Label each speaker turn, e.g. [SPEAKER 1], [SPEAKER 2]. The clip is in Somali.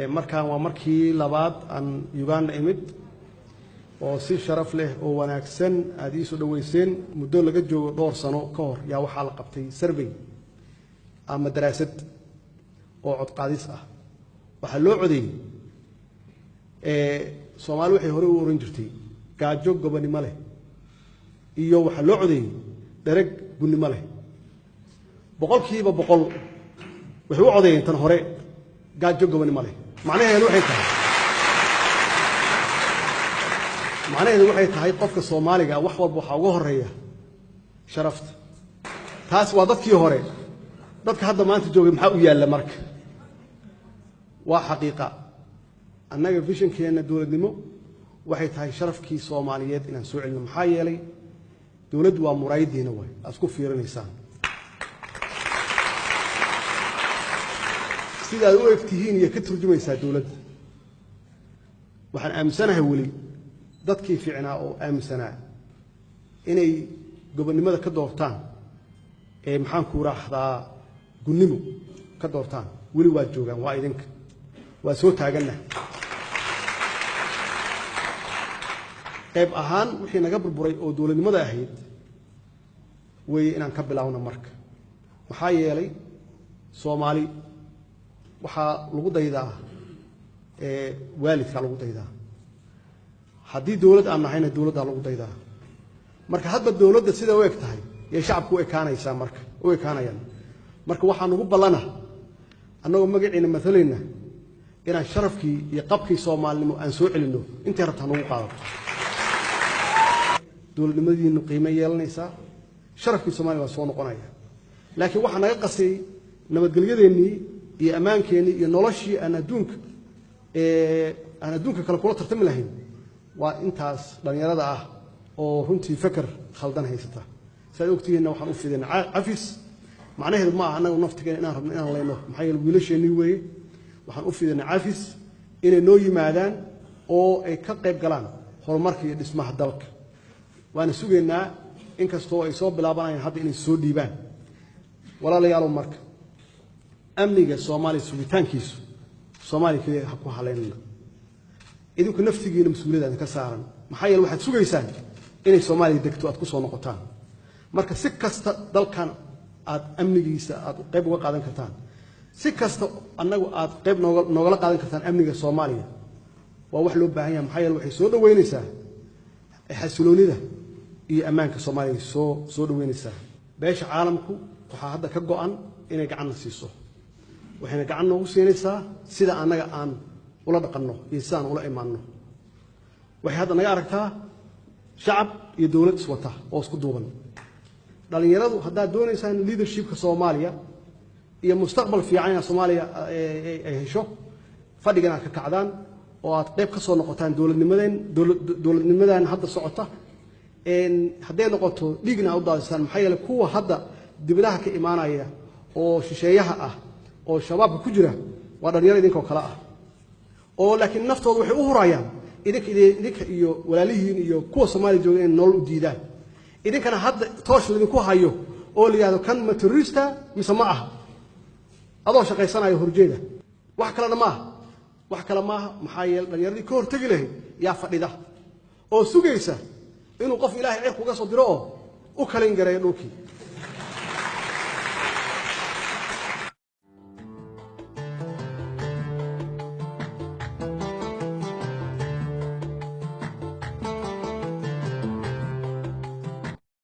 [SPEAKER 1] markaan waa markii labaad aan Uganda imid oo si sharaf leh oo wanaagsan aad ii soo dhaweyseen muddo laga joogo dhowr sano ka hor yaa waxa la qabtay survey ama daraasad oo cod qaadis ah waxa loo codeeyay Soomaali waxay hore u oran jirtay gaajo gobonimo leh iyo waxa loo codeeyay darag gunnimo leh boqolkiiba boqol waxay u codeeyeen tan hore gaajo gobonimo leh macnaheedu waxay tahay qofka Soomaaliga wax walba waxa ugu horeeya sharafta taas waa dadkii hore dadka hadda maanta joogay maxaa u yaala marka waa xaqiiqa annaga visionkeena dawladnimo waxay tahay sharafkii Soomaaliyeed inaan soo celino maxaa yeelay dawladdu waa muraayadiina way asku fiirinaysaan sida u egtihiin iyo ka turjumaysaa dawladda waxaan aaminsanahay wali dadkii fiicnaa oo aaminsanaa inay gobonimada ka doortaan maxaan ku raahdaa gunnimo ka doortaan wali waa joogaan waa idinka waa soo taaganna qayb ahaan wixii naga burburay oo dawladnimada ahayd way inaan ka bilaawno marka maxaa yeelay Soomaali waxa lagu daydaa waalidka lagu daydaa haddii dawlad aan nahayna dawladda lagu daydaa marka hadba dawladda sida u eg tahay ee shacabku u ekaanaysa marka waxaan ugu ballana annagoo magaciina mathalayna inaan sharafkii iyo qabkii Soomaalinimo aan soo celino intii rabtaan ugu qaadato dawladnimadiinu qiimo yeelanaysa sharafkii Soomaaliya waa soo noqonaya laakiin waxa naga qasay nabadgelyadeennii iyo ammaankeennii iyo noloshii aan adduunka kale kula tartami lahayn waa intaas dhalinyarada ah oo runtii fakar khaldan haysata saad ogtihiinna waxaan u fidaynaa cafis macnaheedu ma aha annagu naftigeena inaan rabno inaan leyno maxaa yeelay wiilasheennii weeye waxaan u fidaynaa cafis inay noo yimaadaan oo ay ka qayb galaan horumarka iyo dhismaha dalka waana sugaynaa inkastoo ay soo bilaabanayaan hadda inay soo dhiibaan walaalayaal marka amniga Soomaaliya sugitaankiisu Soomaaliya kaliya ha ku haleynina idinku naftigiina mas'uuliyadda ka saaran maxaa yeelay waxaad sugaysaan inay Soomaaliya degto aad ku soo noqotaan marka si kasta dalkan aad amnigiisa aad qayb uga qaadan kartaan si kasta annagu aad qayb noogala qaadan kartaan amniga Soomaaliya waa wax loo baahan yahay maxaa yeelay waxay soo dhaweynaysaa xasiloonida iyo ammaanka Soomaaliya soo dhaweynaysaa beesha caalamku waxa hadda ka go'an inay gacan siiso waxayna gacan noogu siinaysaa sida annaga aan ula dhaqanno iyo sidaan ula imaanno waxay hadda naga aragtaa shacab iyo dawlad iswata oo isku duuban dhalinyaradu haddaad doonaysaan leadershipka Soomaaliya iyo mustaqbal fiican ee Soomaaliya ay hesho fadhigana ka kacdaan oo aad qayb ka soo noqotaan dawladnimadan hadda socota hadday noqoto dhigna u daadisaan maxaa yeelay kuwa hadda dibadaha ka imaanaya oo shisheeyaha ah oo shabaabka ku jira waa dhalinyaro idinkoo kala ah oo laakiin naftooda waxay u hurayaan idinka iyo walaalihiin iyo kuwa Soomaaliya jooga in nolol u diidaan idinkana hadda toosh idinku hayo oo la yiraahdo kan ma terrorista mise ma aha adoo shaqaysanayo horjeeda wax kale ma aha maxaa yeelay dhalinyaradii ka hortagi lahayd yaa fadhida oo sugaysa inuu qof Ilaahay cirka uga soo diro oo u kalin gareeyo dhulkii